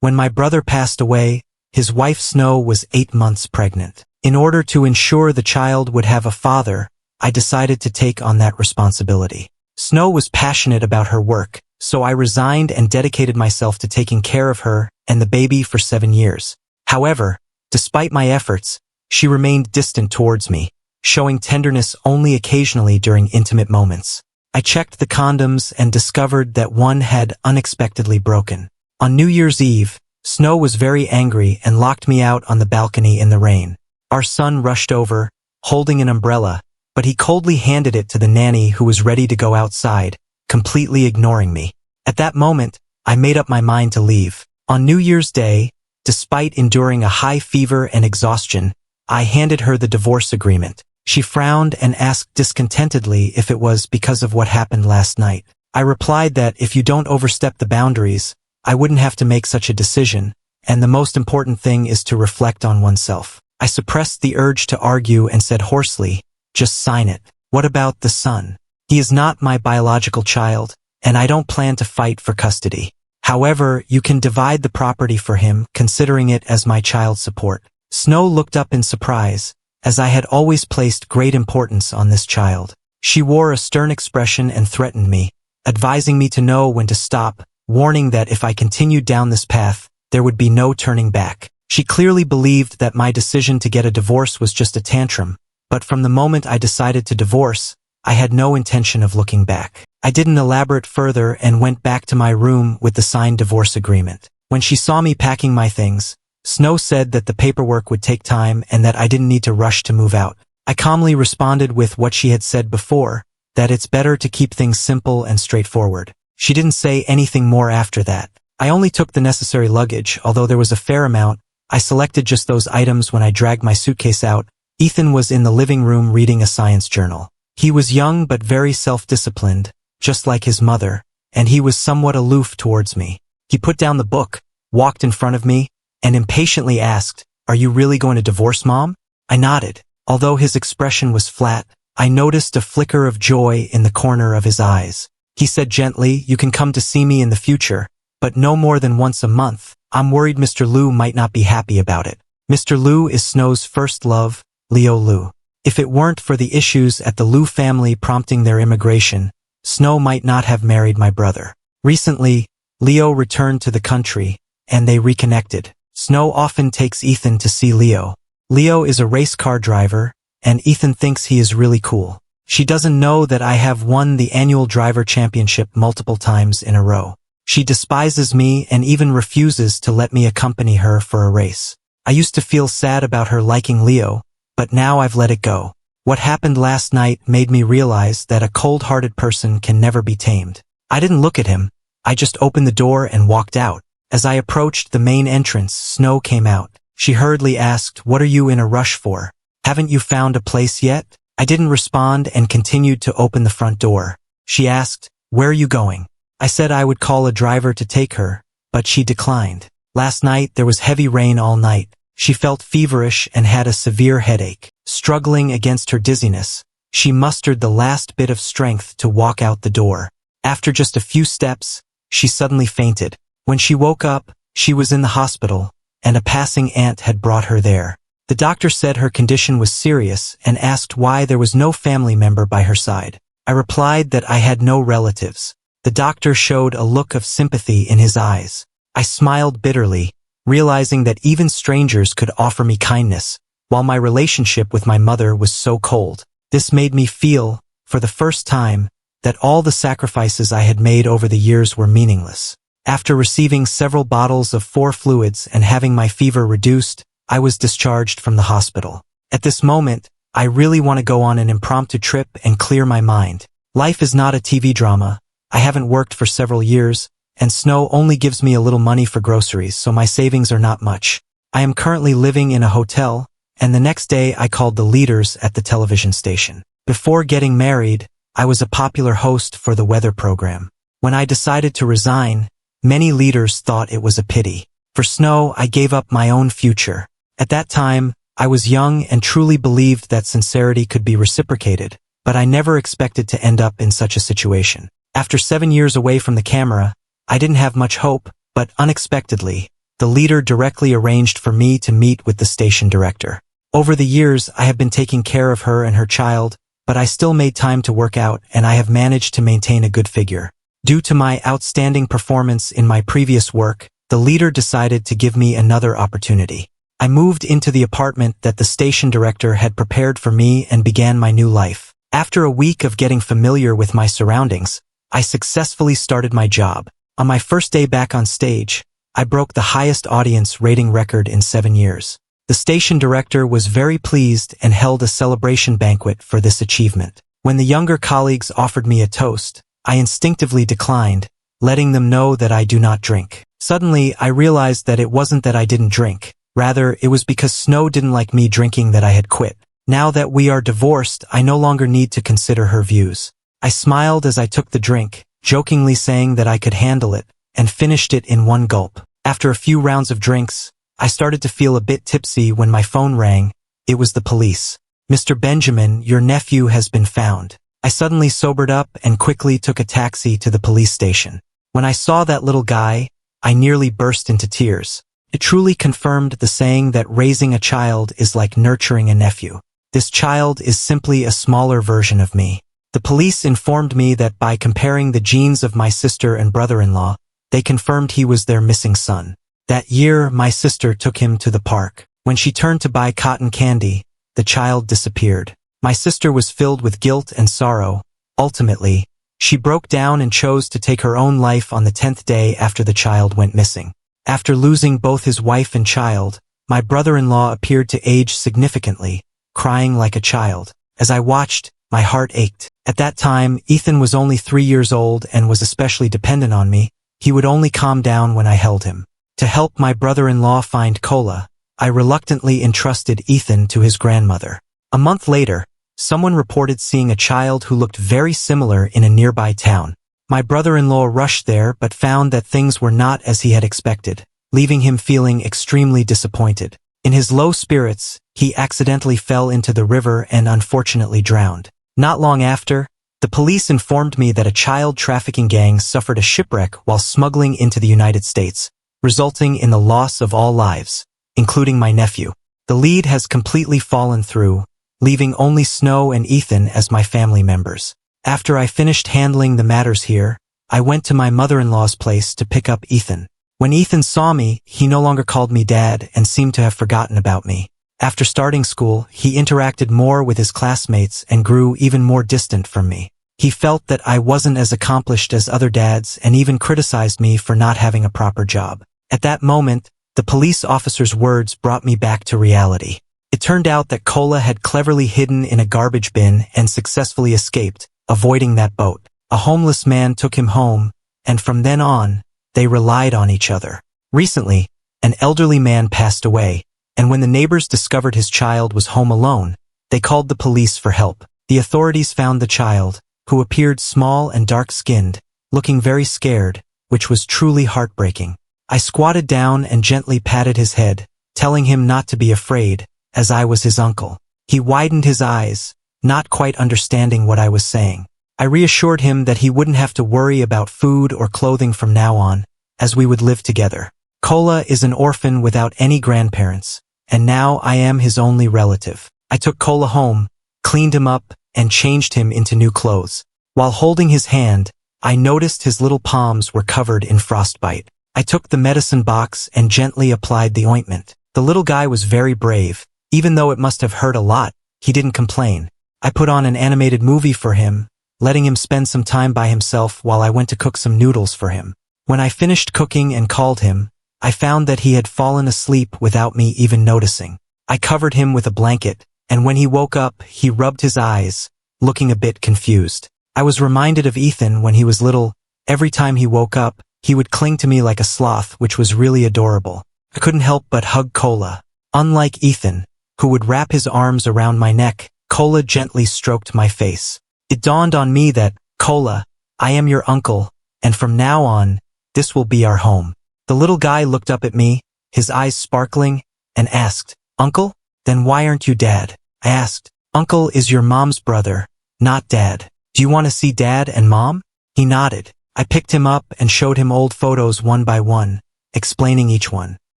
When my brother passed away, his wife Snow was 8 months pregnant. In order to ensure the child would have a father, I decided to take on that responsibility. Snow was passionate about her work, so I resigned and dedicated myself to taking care of her and the baby for 7 years. However, despite my efforts, she remained distant towards me, showing tenderness only occasionally during intimate moments. I checked the condoms and discovered that one had unexpectedly broken. On New Year's Eve, Snow was very angry and locked me out on the balcony in the rain. Our son rushed over, holding an umbrella, but he coldly handed it to the nanny who was ready to go outside, completely ignoring me. At that moment, I made up my mind to leave. On New Year's Day, despite enduring a high fever and exhaustion, I handed her the divorce agreement. She frowned and asked discontentedly if it was because of what happened last night. I replied that if you don't overstep the boundaries, I wouldn't have to make such a decision, and the most important thing is to reflect on oneself. I suppressed the urge to argue and said hoarsely, "Just sign it. What about the son? He is not my biological child, and I don't plan to fight for custody. However, you can divide the property for him, considering it as my child support." Snow looked up in surprise, as I had always placed great importance on this child. She wore a stern expression and threatened me, advising me to know when to stop, warning that if I continued down this path, there would be no turning back. She clearly believed that my decision to get a divorce was just a tantrum, but from the moment I decided to divorce, I had no intention of looking back. I didn't elaborate further and went back to my room with the signed divorce agreement. When she saw me packing my things, Snow said that the paperwork would take time and that I didn't need to rush to move out. I calmly responded with what she had said before, that it's better to keep things simple and straightforward. She didn't say anything more after that. I only took the necessary luggage, although there was a fair amount. I selected just those items when I dragged my suitcase out. Ethan was in the living room reading a science journal. He was young but very self-disciplined, just like his mother, and he was somewhat aloof towards me. He put down the book, walked in front of me, and impatiently asked, "Are you really going to divorce Mom?" I nodded. Although his expression was flat, I noticed a flicker of joy in the corner of his eyes. He said gently, "You can come to see me in the future, but no more than once a month. I'm worried Mr. Liu might not be happy about it." Mr. Liu is Snow's first love, Leo Liu. If it weren't for the issues at the Liu family prompting their immigration, Snow might not have married my brother. Recently, Leo returned to the country, and they reconnected. Snow often takes Ethan to see Leo. Leo is a race car driver, and Ethan thinks he is really cool. She doesn't know that I have won the annual driver championship multiple times in a row. She despises me and even refuses to let me accompany her for a race. I used to feel sad about her liking Leo, but now I've let it go. What happened last night made me realize that a cold-hearted person can never be tamed. I didn't look at him. I just opened the door and walked out. As I approached the main entrance, Snow came out. She hurriedly asked, "What are you in a rush for? Haven't you found a place yet?" I didn't respond and continued to open the front door. She asked, "Where are you going?" I said I would call a driver to take her, but she declined. Last night there was heavy rain all night. She felt feverish and had a severe headache. Struggling against her dizziness, she mustered the last bit of strength to walk out the door. After just a few steps, she suddenly fainted. When she woke up, she was in the hospital, and a passing aunt had brought her there. The doctor said her condition was serious and asked why there was no family member by her side. I replied that I had no relatives. The doctor showed a look of sympathy in his eyes. I smiled bitterly, realizing that even strangers could offer me kindness, while my relationship with my mother was so cold. This made me feel, for the first time, that all the sacrifices I had made over the years were meaningless. After receiving several bottles of 4 fluids and having my fever reduced, I was discharged from the hospital. At this moment, I really want to go on an impromptu trip and clear my mind. Life is not a TV drama. I haven't worked for several years, and Snow only gives me a little money for groceries, so my savings are not much. I am currently living in a hotel, and the next day I called the leaders at the television station. Before getting married, I was a popular host for the weather program. When I decided to resign, many leaders thought it was a pity. For Snow, I gave up my own future. At that time, I was young and truly believed that sincerity could be reciprocated, but I never expected to end up in such a situation. After 7 years away from the camera, I didn't have much hope, but unexpectedly, the leader directly arranged for me to meet with the station director. Over the years, I have been taking care of her and her child, but I still made time to work out and I have managed to maintain a good figure. Due to my outstanding performance in my previous work, the leader decided to give me another opportunity. I moved into the apartment that the station director had prepared for me and began my new life. After a week of getting familiar with my surroundings, I successfully started my job. On my first day back on stage, I broke the highest audience rating record in 7 years. The station director was very pleased and held a celebration banquet for this achievement. When the younger colleagues offered me a toast, I instinctively declined, letting them know that I do not drink. Suddenly, I realized that it wasn't that I didn't drink. Rather, it was because Snow didn't like me drinking that I had quit. Now that we are divorced, I no longer need to consider her views. I smiled as I took the drink, jokingly saying that I could handle it, and finished it in one gulp. After a few rounds of drinks, I started to feel a bit tipsy when my phone rang. It was the police. "Mr. Benjamin, your nephew has been found." I suddenly sobered up and quickly took a taxi to the police station. When I saw that little guy, I nearly burst into tears. It truly confirmed the saying that raising a child is like nurturing a nephew. This child is simply a smaller version of me. The police informed me that by comparing the genes of my sister and brother-in-law, they confirmed he was their missing son. That year, my sister took him to the park. When she turned to buy cotton candy, the child disappeared. My sister was filled with guilt and sorrow. Ultimately, she broke down and chose to take her own life on the 10th day after the child went missing. After losing both his wife and child, my brother-in-law appeared to age significantly, crying like a child. As I watched, my heart ached. At that time, Ethan was only 3 years old and was especially dependent on me. He would only calm down when I held him. To help my brother-in-law find Cola, I reluctantly entrusted Ethan to his grandmother. A month later, someone reported seeing a child who looked very similar in a nearby town. My brother-in-law rushed there but found that things were not as he had expected, leaving him feeling extremely disappointed. In his low spirits, he accidentally fell into the river and unfortunately drowned. Not long after, the police informed me that a child trafficking gang suffered a shipwreck while smuggling into the United States, resulting in the loss of all lives, including my nephew. The lead has completely fallen through, leaving only Snow and Ethan as my family members. After I finished handling the matters here, I went to my mother-in-law's place to pick up Ethan. When Ethan saw me, he no longer called me Dad and seemed to have forgotten about me. After starting school, he interacted more with his classmates and grew even more distant from me. He felt that I wasn't as accomplished as other dads and even criticized me for not having a proper job. At that moment, the police officer's words brought me back to reality. It turned out that Cola had cleverly hidden in a garbage bin and successfully escaped, avoiding that boat. A homeless man took him home, and from then on, they relied on each other. Recently, an elderly man passed away, and when the neighbors discovered his child was home alone, they called the police for help. The authorities found the child, who appeared small and dark-skinned, looking very scared, which was truly heartbreaking. I squatted down and gently patted his head, telling him not to be afraid, as I was his uncle. He widened his eyes, not quite understanding what I was saying. I reassured him that he wouldn't have to worry about food or clothing from now on, as we would live together. Cola is an orphan without any grandparents, and now I am his only relative. I took Cola home, cleaned him up, and changed him into new clothes. While holding his hand, I noticed his little palms were covered in frostbite. I took the medicine box and gently applied the ointment. The little guy was very brave. Even though it must have hurt a lot, he didn't complain. I put on an animated movie for him, letting him spend some time by himself while I went to cook some noodles for him. When I finished cooking and called him, I found that he had fallen asleep without me even noticing. I covered him with a blanket, and when he woke up, he rubbed his eyes, looking a bit confused. I was reminded of Ethan when he was little. Every time he woke up, he would cling to me like a sloth, which was really adorable. I couldn't help but hug Cola. Unlike Ethan, who would wrap his arms around my neck, Cola gently stroked my face. It dawned on me that, Cola, I am your uncle, and from now on, this will be our home. The little guy looked up at me, his eyes sparkling, and asked, Uncle? Then why aren't you Dad? I asked. Uncle is your mom's brother, not Dad. Do you want to see Dad and Mom? He nodded. I picked him up and showed him old photos one by one, explaining each one.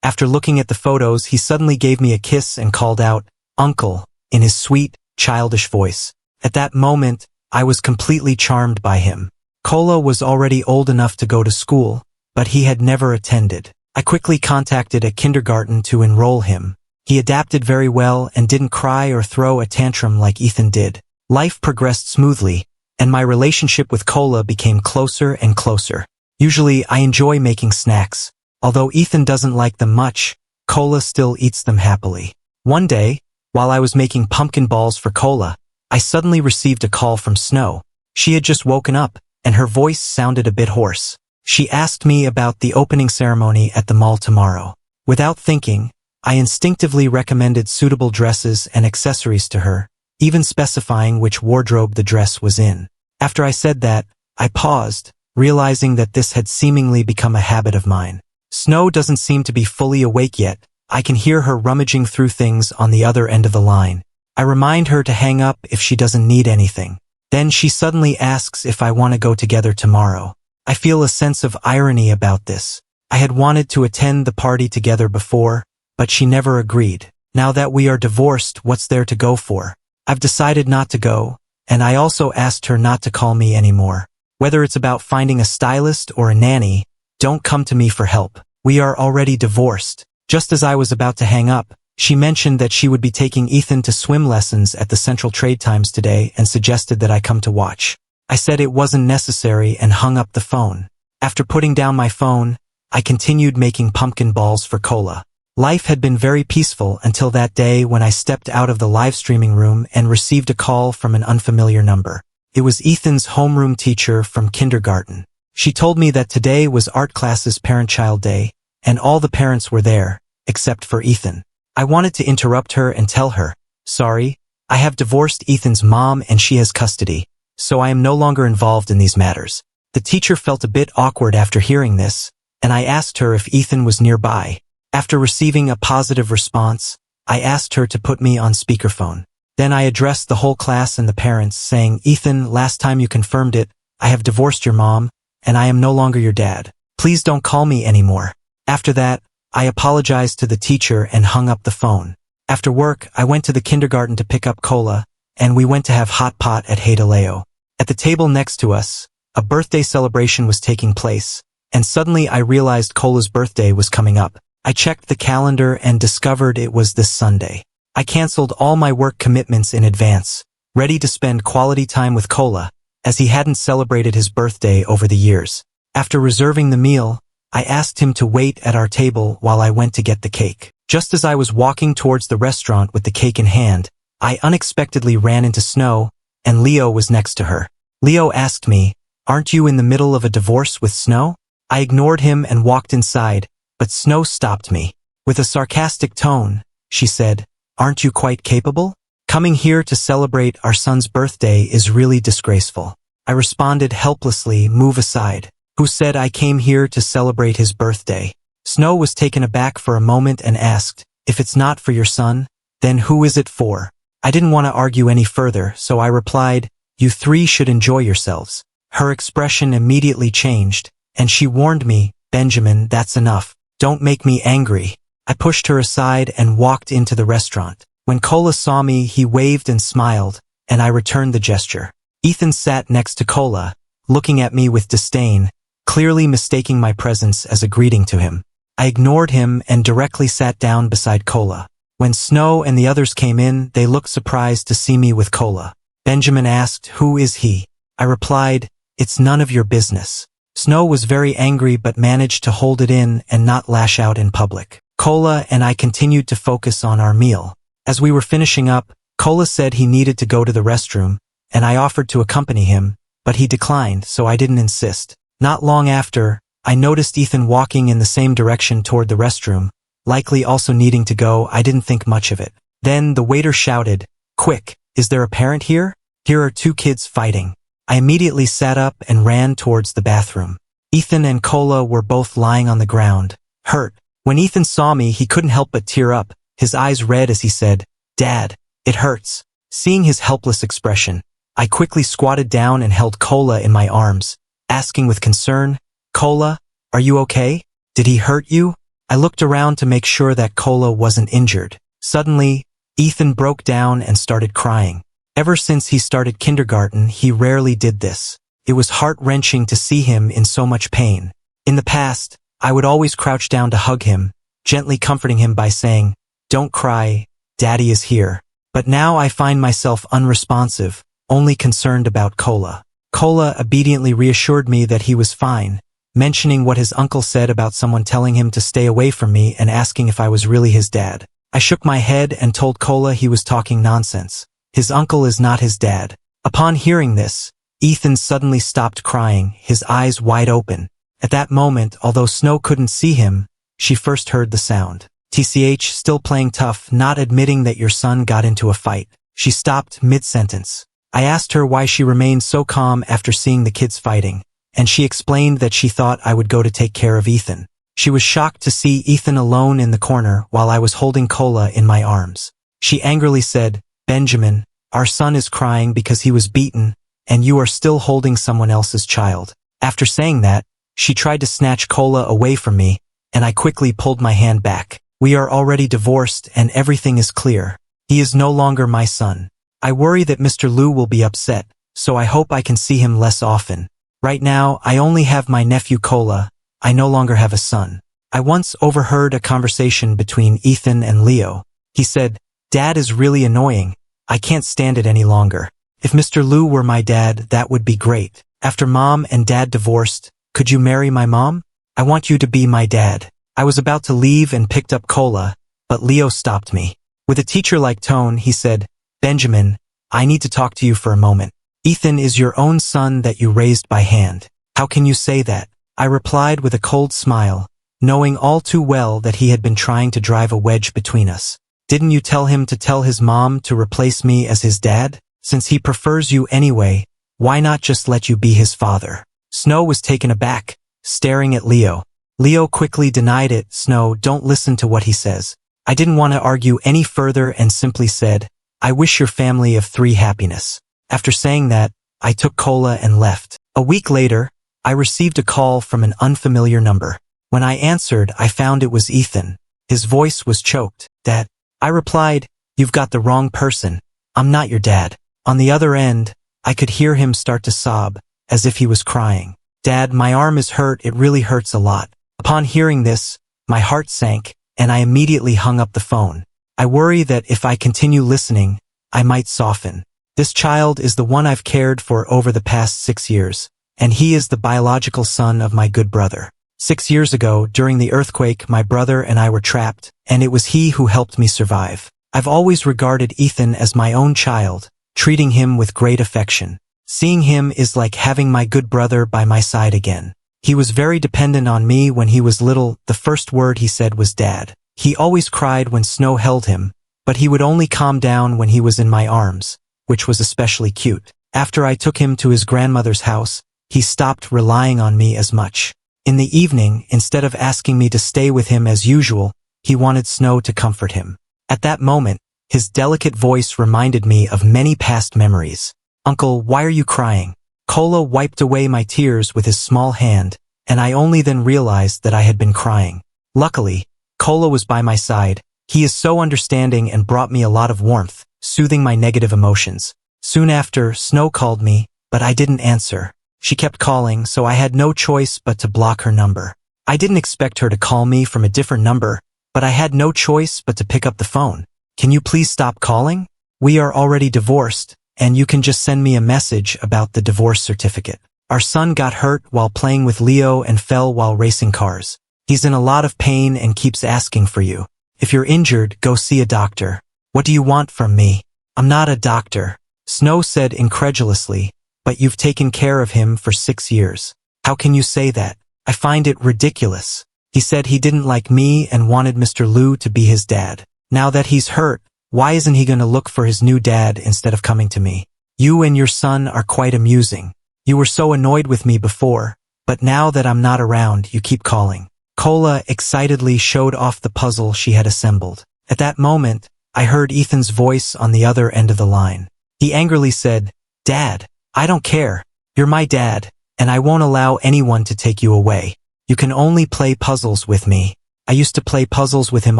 After looking at the photos, he suddenly gave me a kiss and called out, "Uncle," in his sweet, childish voice. At that moment, I was completely charmed by him. Kola was already old enough to go to school, but he had never attended. I quickly contacted a kindergarten to enroll him. He adapted very well and didn't cry or throw a tantrum like Ethan did. Life progressed smoothly, and my relationship with Kola became closer and closer. Usually, I enjoy making snacks. Although Ethan doesn't like them much, Kola still eats them happily. One day, while I was making pumpkin balls for Kola, I suddenly received a call from Snow. She had just woken up, and her voice sounded a bit hoarse. She asked me about the opening ceremony at the mall tomorrow. Without thinking, I instinctively recommended suitable dresses and accessories to her, even specifying which wardrobe the dress was in. After I said that, I paused, realizing that this had seemingly become a habit of mine. Snow doesn't seem to be fully awake yet. I can hear her rummaging through things on the other end of the line. I remind her to hang up if she doesn't need anything. Then she suddenly asks if I want to go together tomorrow. I feel a sense of irony about this. I had wanted to attend the party together before, but she never agreed. Now that we are divorced, what's there to go for? I've decided not to go, and I also asked her not to call me anymore. Whether it's about finding a stylist or a nanny, don't come to me for help. We are already divorced. Just as I was about to hang up, she mentioned that she would be taking Ethan to swim lessons at the Central Trade Times today and suggested that I come to watch. I said it wasn't necessary and hung up the phone. After putting down my phone, I continued making pumpkin balls for Kola. Life had been very peaceful until that day when I stepped out of the live streaming room and received a call from an unfamiliar number. It was Ethan's homeroom teacher from kindergarten. She told me that today was art class's parent-child day, and all the parents were there, except for Ethan. I wanted to interrupt her and tell her, "Sorry, I have divorced Ethan's mom and she has custody, so I am no longer involved in these matters." The teacher felt a bit awkward after hearing this, and I asked her if Ethan was nearby. After receiving a positive response, I asked her to put me on speakerphone. Then I addressed the whole class and the parents, saying, "Ethan, last time you confirmed it, I have divorced your mom, and I am no longer your dad. Please don't call me anymore." After that, I apologized to the teacher and hung up the phone. After work, I went to the kindergarten to pick up Kola, and we went to have hot pot at Haidaleo. At the table next to us, a birthday celebration was taking place, and suddenly I realized Kola's birthday was coming up. I checked the calendar and discovered it was this Sunday. I canceled all my work commitments in advance, ready to spend quality time with Kola, as he hadn't celebrated his birthday over the years. After reserving the meal, I asked him to wait at our table while I went to get the cake. Just as I was walking towards the restaurant with the cake in hand, I unexpectedly ran into Snow, and Leo was next to her. Leo asked me, "Aren't you in the middle of a divorce with Snow?" I ignored him and walked inside, but Snow stopped me. With a sarcastic tone, she said, "Aren't you quite capable? Coming here to celebrate our son's birthday is really disgraceful." I responded helplessly, "Move aside. Who said I came here to celebrate his birthday?" Snow was taken aback for a moment and asked, "If it's not for your son, then who is it for?" I didn't want to argue any further, so I replied, "You three should enjoy yourselves." Her expression immediately changed, and she warned me, "Benjamin, that's enough. Don't make me angry." I pushed her aside and walked into the restaurant. When Kola saw me, he waved and smiled, and I returned the gesture. Ethan sat next to Kola, looking at me with disdain, clearly mistaking my presence as a greeting to him. I ignored him and directly sat down beside Kola. When Snow and the others came in, they looked surprised to see me with Kola. Benjamin asked, "Who is he?" I replied, "It's none of your business." Snow was very angry but managed to hold it in and not lash out in public. Kola and I continued to focus on our meal. As we were finishing up, Kola said he needed to go to the restroom, and I offered to accompany him, but he declined, so I didn't insist. Not long after, I noticed Ethan walking in the same direction toward the restroom, likely also needing to go. I didn't think much of it. Then the waiter shouted, "Quick, is there a parent here? Here are two kids fighting." I immediately sat up and ran towards the bathroom. Ethan and Kola were both lying on the ground, hurt. When Ethan saw me, he couldn't help but tear up, his eyes red as he said, "Dad, it hurts." Seeing his helpless expression, I quickly squatted down and held Kola in my arms, asking with concern, "Kola, are you okay? Did he hurt you?" I looked around to make sure that Kola wasn't injured. Suddenly, Ethan broke down and started crying. Ever since he started kindergarten, he rarely did this. It was heart-wrenching to see him in so much pain. In the past, I would always crouch down to hug him, gently comforting him by saying, "Don't cry, Daddy is here." But now I find myself unresponsive, only concerned about Kola. Kola obediently reassured me that he was fine, mentioning what his uncle said about someone telling him to stay away from me and asking if I was really his dad. I shook my head and told Kola he was talking nonsense. His uncle is not his dad. Upon hearing this, Ethan suddenly stopped crying, his eyes wide open. At that moment, although Snow couldn't see him, she first heard the sound. TCH, still playing tough, not admitting that your son got into a fight. She stopped mid-sentence. I asked her why she remained so calm after seeing the kids fighting, and she explained that she thought I would go to take care of Ethan. She was shocked to see Ethan alone in the corner while I was holding Kola in my arms. She angrily said, "Benjamin, our son is crying because he was beaten, and you are still holding someone else's child." After saying that, she tried to snatch Kola away from me, and I quickly pulled my hand back. We are already divorced and everything is clear. He is no longer my son. I worry that Mr. Liu will be upset, so I hope I can see him less often. Right now, I only have my nephew Kola. I no longer have a son. I once overheard a conversation between Ethan and Leo. He said, "Dad is really annoying. I can't stand it any longer. If Mr. Liu were my dad, that would be great. After Mom and Dad divorced, could you marry my mom? I want you to be my dad." I was about to leave and picked up Kola, but Leo stopped me. With a teacher-like tone, he said, "Benjamin, I need to talk to you for a moment. Ethan is your own son that you raised by hand. How can you say that?" I replied with a cold smile, knowing all too well that he had been trying to drive a wedge between us. "Didn't you tell him to tell his mom to replace me as his dad? Since he prefers you anyway, why not just let you be his father?" Snow was taken aback, staring at Leo. Leo quickly denied it. "Snow, don't listen to what he says." I didn't want to argue any further and simply said, "I wish your family of 3 happiness." After saying that, I took Kola and left. A week later, I received a call from an unfamiliar number. When I answered, I found it was Ethan. His voice was choked. "Dad." I replied, "You've got the wrong person. I'm not your dad." On the other end, I could hear him start to sob, as if he was crying. "Dad, my arm is hurt. It really hurts a lot." Upon hearing this, my heart sank, and I immediately hung up the phone. I worry that if I continue listening, I might soften. This child is the one I've cared for over the past 6 years, and he is the biological son of my good brother. 6 years ago, during the earthquake, my brother and I were trapped, and it was he who helped me survive. I've always regarded Ethan as my own child, treating him with great affection. Seeing him is like having my good brother by my side again. He was very dependent on me when he was little. The first word he said was Dad. He always cried when Snow held him, but he would only calm down when he was in my arms, which was especially cute. After I took him to his grandmother's house, he stopped relying on me as much. In the evening, instead of asking me to stay with him as usual, he wanted Snow to comfort him. At that moment, his delicate voice reminded me of many past memories. "Uncle, why are you crying?" Kola wiped away my tears with his small hand, and I only then realized that I had been crying. Luckily, Kola was by my side. He is so understanding and brought me a lot of warmth, soothing my negative emotions. Soon after, Snow called me, but I didn't answer. She kept calling, so I had no choice but to block her number. I didn't expect her to call me from a different number, but I had no choice but to pick up the phone. "Can you please stop calling? We are already divorced, and you can just send me a message about the divorce certificate. Our son got hurt while playing with Leo and fell while racing cars. He's in a lot of pain and keeps asking for you. If you're injured, go see a doctor." "What do you want from me?" "I'm not a doctor," Snow said incredulously, "but you've taken care of him for 6 years. How can you say that? I find it ridiculous. He said he didn't like me and wanted Mr. Liu to be his dad. Now that he's hurt, why isn't he going to look for his new dad instead of coming to me? You and your son are quite amusing. You were so annoyed with me before, but now that I'm not around, you keep calling." Kola excitedly showed off the puzzle she had assembled. At that moment, I heard Ethan's voice on the other end of the line. He angrily said, "Dad, I don't care. You're my dad, and I won't allow anyone to take you away. You can only play puzzles with me." I used to play puzzles with him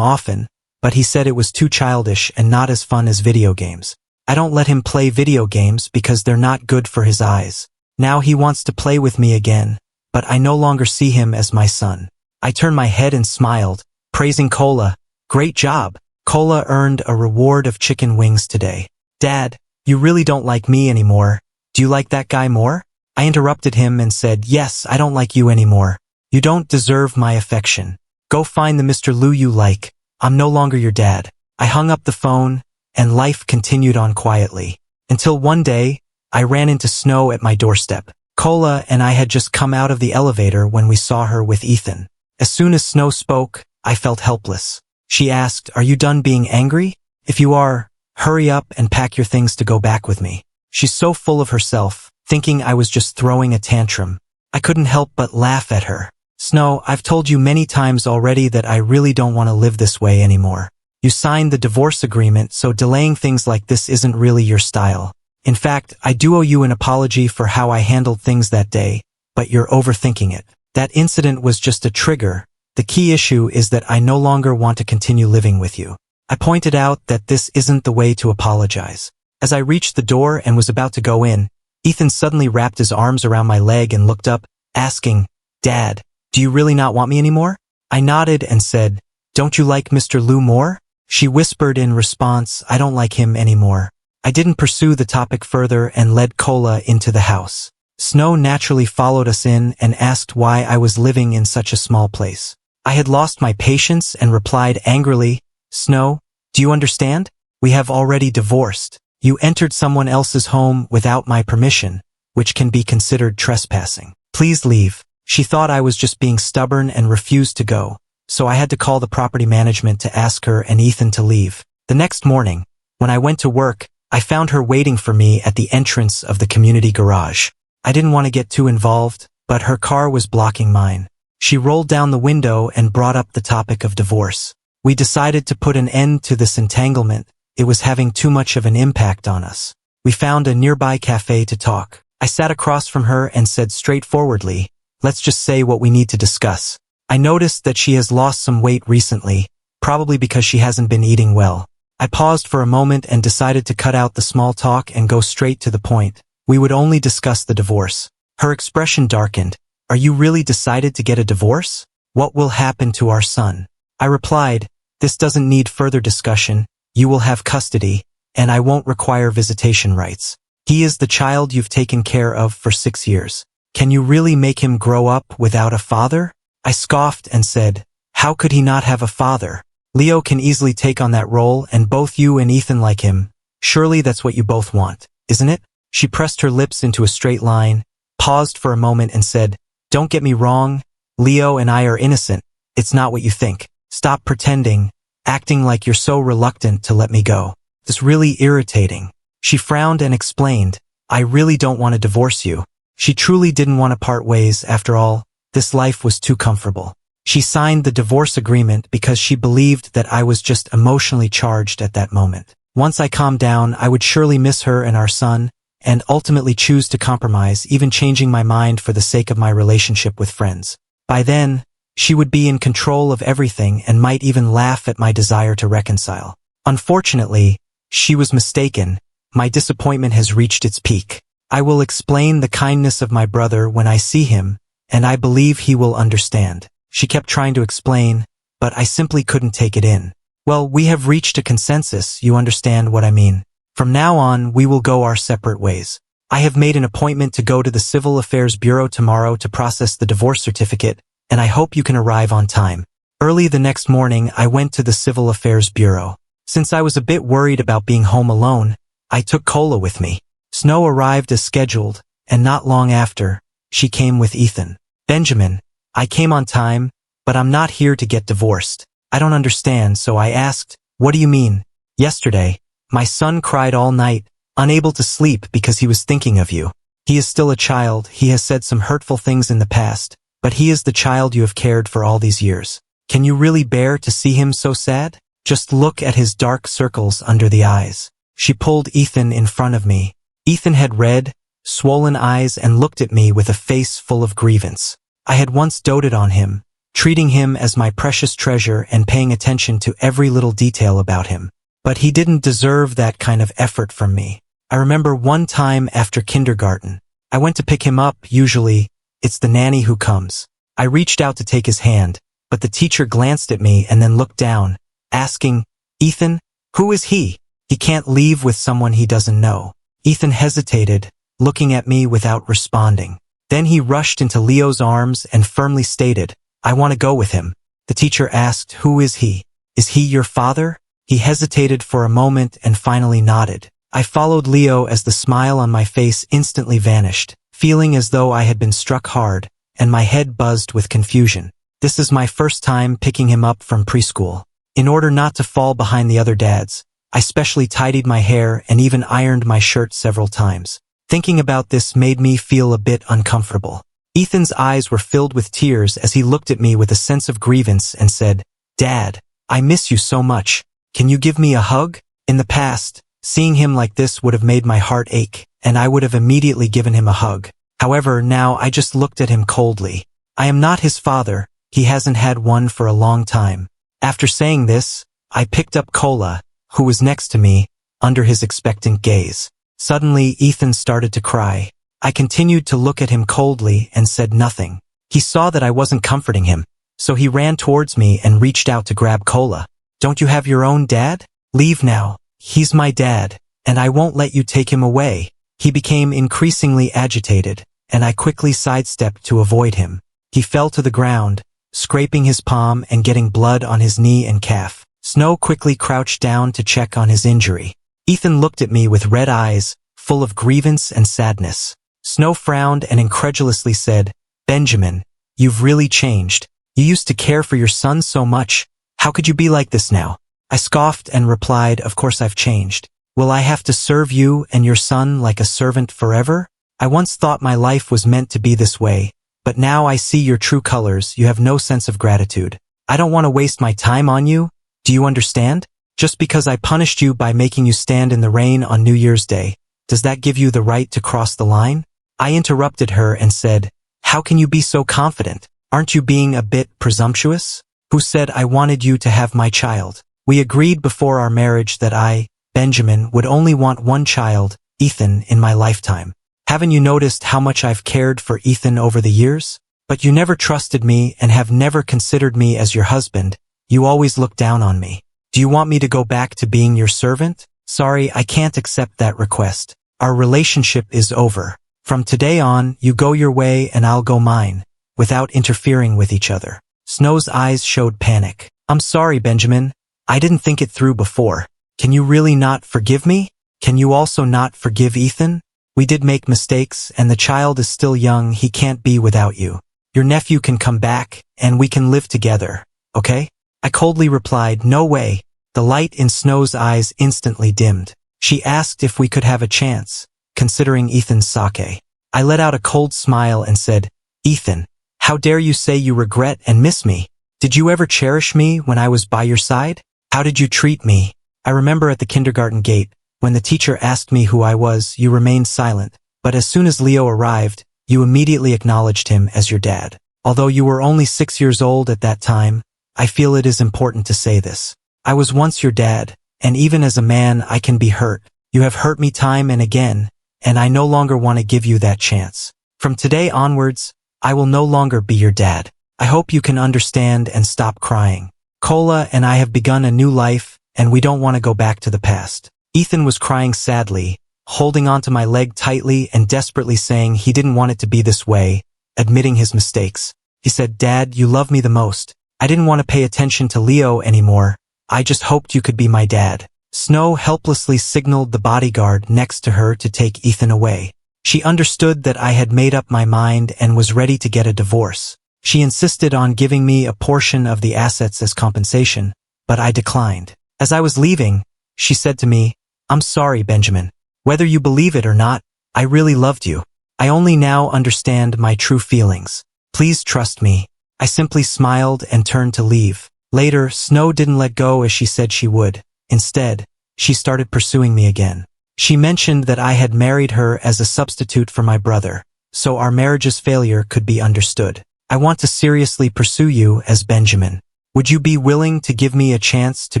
often, but he said it was too childish and not as fun as video games. I don't let him play video games because they're not good for his eyes. Now he wants to play with me again, but I no longer see him as my son. I turned my head and smiled, praising Cola. Great job. Cola earned a reward of chicken wings today. Dad, you really don't like me anymore. Do you like that guy more? I interrupted him and said, yes, I don't like you anymore. You don't deserve my affection. Go find the Mr. Lu you like. I'm no longer your dad. I hung up the phone, and life continued on quietly. Until one day, I ran into Snow at my doorstep. Cola and I had just come out of the elevator when we saw her with Ethan. As soon as Snow spoke, I felt helpless. She asked, are you done being angry? If you are, hurry up and pack your things to go back with me. She's so full of herself, thinking I was just throwing a tantrum. I couldn't help but laugh at her. Snow, I've told you many times already that I really don't want to live this way anymore. You signed the divorce agreement, so delaying things like this isn't really your style. In fact, I do owe you an apology for how I handled things that day, but you're overthinking it. That incident was just a trigger. The key issue is that I no longer want to continue living with you. I pointed out that this isn't the way to apologize. As I reached the door and was about to go in, Ethan suddenly wrapped his arms around my leg and looked up, asking, Dad, do you really not want me anymore? I nodded and said, don't you like Mr. Lu more? She whispered in response, I don't like him anymore. I didn't pursue the topic further and led Cola into the house. Snow naturally followed us in and asked why I was living in such a small place. I had lost my patience and replied angrily, Snow, do you understand? We have already divorced. You entered someone else's home without my permission, which can be considered trespassing. Please leave. She thought I was just being stubborn and refused to go, so I had to call the property management to ask her and Ethan to leave. The next morning, when I went to work, I found her waiting for me at the entrance of the community garage. I didn't want to get too involved, but her car was blocking mine. She rolled down the window and brought up the topic of divorce. We decided to put an end to this entanglement. It was having too much of an impact on us. We found a nearby cafe to talk. I sat across from her and said straightforwardly, let's just say what we need to discuss. I noticed that she has lost some weight recently, probably because she hasn't been eating well. I paused for a moment and decided to cut out the small talk and go straight to the point. We would only discuss the divorce. Her expression darkened. Are you really decided to get a divorce? What will happen to our son? I replied, this doesn't need further discussion. You will have custody, and I won't require visitation rights. He is the child you've taken care of for 6 years. Can you really make him grow up without a father? I scoffed and said, how could he not have a father? Leo can easily take on that role, and both you and Ethan like him. Surely that's what you both want, isn't it? She pressed her lips into a straight line, paused for a moment and said, don't get me wrong, Leo and I are innocent. It's not what you think. Stop pretending, acting like you're so reluctant to let me go. It's really irritating. She frowned and explained, I really don't want to divorce you. She truly didn't want to part ways. After all, this life was too comfortable. She signed the divorce agreement because she believed that I was just emotionally charged at that moment. Once I calmed down, I would surely miss her and our son, and ultimately choose to compromise, even changing my mind for the sake of my relationship with friends. By then, she would be in control of everything and might even laugh at my desire to reconcile. Unfortunately, she was mistaken. My disappointment has reached its peak. I will explain the kindness of my brother when I see him, and I believe he will understand. She kept trying to explain, but I simply couldn't take it in. Well, we have reached a consensus, you understand what I mean. From now on, we will go our separate ways. I have made an appointment to go to the Civil Affairs Bureau tomorrow to process the divorce certificate, and I hope you can arrive on time. Early the next morning, I went to the Civil Affairs Bureau. Since I was a bit worried about being home alone, I took Cola with me. Snow arrived as scheduled, and not long after, she came with Ethan. Benjamin, I came on time, but I'm not here to get divorced. I don't understand, so I asked, what do you mean? Yesterday, my son cried all night, unable to sleep because he was thinking of you. He is still a child, he has said some hurtful things in the past, but he is the child you have cared for all these years. Can you really bear to see him so sad? Just look at his dark circles under the eyes. She pulled Ethan in front of me. Ethan had red, swollen eyes and looked at me with a face full of grievance. I had once doted on him, treating him as my precious treasure and paying attention to every little detail about him. But he didn't deserve that kind of effort from me. I remember one time after kindergarten, I went to pick him up. Usually, it's the nanny who comes. I reached out to take his hand, but the teacher glanced at me and then looked down, asking, "Ethan, who is he? He can't leave with someone he doesn't know." Ethan hesitated, looking at me without responding. Then he rushed into Leo's arms and firmly stated, "I want to go with him." The teacher asked, "Who is he? Is he your father?" He hesitated for a moment and finally nodded. I followed Leo as the smile on my face instantly vanished, feeling as though I had been struck hard, and my head buzzed with confusion. This is my first time picking him up from preschool. In order not to fall behind the other dads, I specially tidied my hair and even ironed my shirt several times. Thinking about this made me feel a bit uncomfortable. Ethan's eyes were filled with tears as he looked at me with a sense of grievance and said, "Dad, I miss you so much. Can you give me a hug?" In the past, seeing him like this would have made my heart ache, and I would have immediately given him a hug. However, now I just looked at him coldly. I am not his father. He hasn't had one for a long time. After saying this, I picked up Cola, who was next to me, under his expectant gaze. Suddenly, Ethan started to cry. I continued to look at him coldly and said nothing. He saw that I wasn't comforting him, so he ran towards me and reached out to grab Cola. "Don't you have your own dad? Leave now. He's my dad, and I won't let you take him away." He became increasingly agitated, and I quickly sidestepped to avoid him. He fell to the ground, scraping his palm and getting blood on his knee and calf. Snow quickly crouched down to check on his injury. Ethan looked at me with red eyes, full of grievance and sadness. Snow frowned and incredulously said, "Benjamin, you've really changed. You used to care for your son so much. How could you be like this now?" I scoffed and replied, "Of course I've changed. Will I have to serve you and your son like a servant forever? I once thought my life was meant to be this way, but now I see your true colors. You have no sense of gratitude. I don't want to waste my time on you. Do you understand? Just because I punished you by making you stand in the rain on New Year's Day, does that give you the right to cross the line?" I interrupted her and said, "How can you be so confident? Aren't you being a bit presumptuous? Who said I wanted you to have my child? We agreed before our marriage that I, Benjamin, would only want one child, Ethan, in my lifetime. Haven't you noticed how much I've cared for Ethan over the years? But you never trusted me and have never considered me as your husband. You always look down on me. Do you want me to go back to being your servant? Sorry, I can't accept that request. Our relationship is over. From today on, you go your way and I'll go mine, without interfering with each other." Snow's eyes showed panic. "I'm sorry, Benjamin. I didn't think it through before. Can you really not forgive me? Can you also not forgive Ethan? We did make mistakes, and the child is still young. He can't be without you. Your nephew can come back, and we can live together, okay?" I coldly replied, "No way." The light in Snow's eyes instantly dimmed. She asked if we could have a chance, considering Ethan's sake. I let out a cold smile and said, "Ethan, how dare you say you regret and miss me? Did you ever cherish me when I was by your side? How did you treat me?" I remember at the kindergarten gate, when the teacher asked me who I was, you remained silent, but as soon as Leo arrived, you immediately acknowledged him as your dad. Although you were only 6 years old at that time, I feel it is important to say this. I was once your dad, and even as a man I can be hurt. You have hurt me time and again, and I no longer want to give you that chance. From today onwards, I will no longer be your dad. I hope you can understand and stop crying. Cola and I have begun a new life, and we don't want to go back to the past." Ethan was crying sadly, holding onto my leg tightly and desperately saying he didn't want it to be this way, admitting his mistakes. He said, "Dad, you love me the most. I didn't want to pay attention to Leo anymore. I just hoped you could be my dad." Snow helplessly signaled the bodyguard next to her to take Ethan away. She understood that I had made up my mind and was ready to get a divorce. She insisted on giving me a portion of the assets as compensation, but I declined. As I was leaving, she said to me, "I'm sorry, Benjamin. Whether you believe it or not, I really loved you. I only now understand my true feelings. Please trust me." I simply smiled and turned to leave. Later, Snow didn't let go as she said she would. Instead, she started pursuing me again. She mentioned that I had married her as a substitute for my brother, so our marriage's failure could be understood. I want to seriously pursue you as Benjamin. Would you be willing to give me a chance to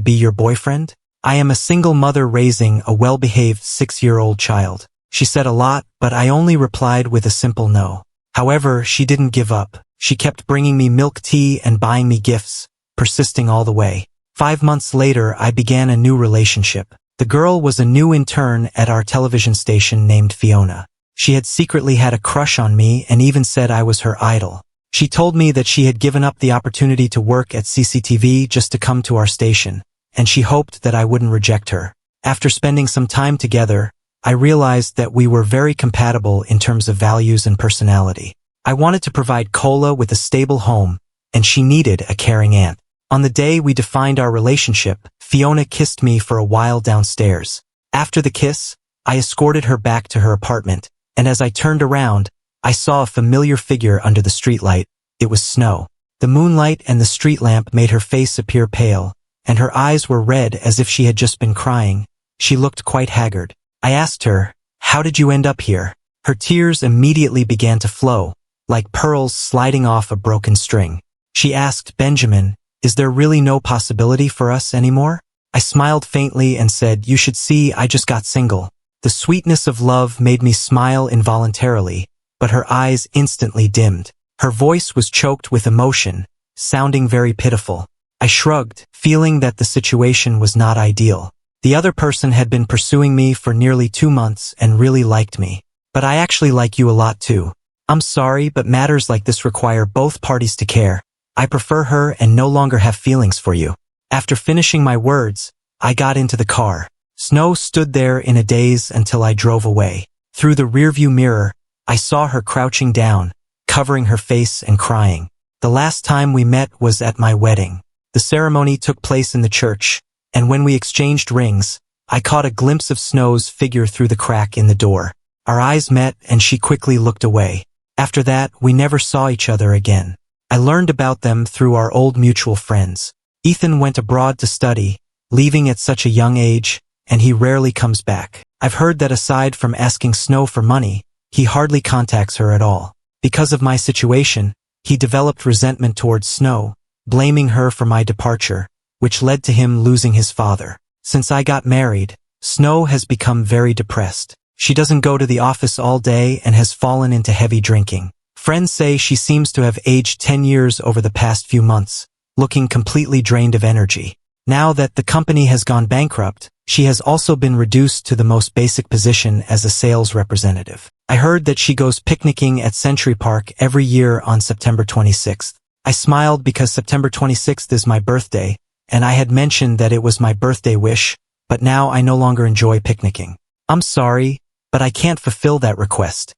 be your boyfriend? I am a single mother raising a well-behaved 6-year-old child. She said a lot, but I only replied with a simple no. However, she didn't give up. She kept bringing me milk tea and buying me gifts, persisting all the way. 5 months later, I began a new relationship. The girl was a new intern at our television station named Fiona. She had secretly had a crush on me and even said I was her idol. She told me that she had given up the opportunity to work at CCTV just to come to our station, and she hoped that I wouldn't reject her. After spending some time together, I realized that we were very compatible in terms of values and personality. I wanted to provide Kola with a stable home, and she needed a caring aunt. On the day we defined our relationship, Fiona kissed me for a while downstairs. After the kiss, I escorted her back to her apartment, and as I turned around, I saw a familiar figure under the streetlight. It was Snow. The moonlight and the street lamp made her face appear pale, and her eyes were red as if she had just been crying. She looked quite haggard. I asked her, "How did you end up here?" Her tears immediately began to flow, like pearls sliding off a broken string. She asked, "Benjamin, is there really no possibility for us anymore?" I smiled faintly and said, "You should see, I just got single." The sweetness of love made me smile involuntarily, but her eyes instantly dimmed. Her voice was choked with emotion, sounding very pitiful. I shrugged, feeling that the situation was not ideal. The other person had been pursuing me for nearly 2 months and really liked me. "But I actually like you a lot too. I'm sorry, but matters like this require both parties to care. I prefer her and no longer have feelings for you." After finishing my words, I got into the car. Snow stood there in a daze until I drove away. Through the rearview mirror, I saw her crouching down, covering her face and crying. The last time we met was at my wedding. The ceremony took place in the church, and when we exchanged rings, I caught a glimpse of Snow's figure through the crack in the door. Our eyes met and she quickly looked away. After that, we never saw each other again. I learned about them through our old mutual friends. Ethan went abroad to study, leaving at such a young age, and he rarely comes back. I've heard that aside from asking Snow for money, he hardly contacts her at all. Because of my situation, he developed resentment towards Snow, blaming her for my departure, which led to him losing his father. Since I got married, Snow has become very depressed. She doesn't go to the office all day and has fallen into heavy drinking. Friends say she seems to have aged 10 years over the past few months, looking completely drained of energy. Now that the company has gone bankrupt, she has also been reduced to the most basic position as a sales representative. I heard that she goes picnicking at Century Park every year on September 26th. I smiled because September 26th is my birthday, and I had mentioned that it was my birthday wish, but now I no longer enjoy picnicking. I'm sorry, but I can't fulfill that request.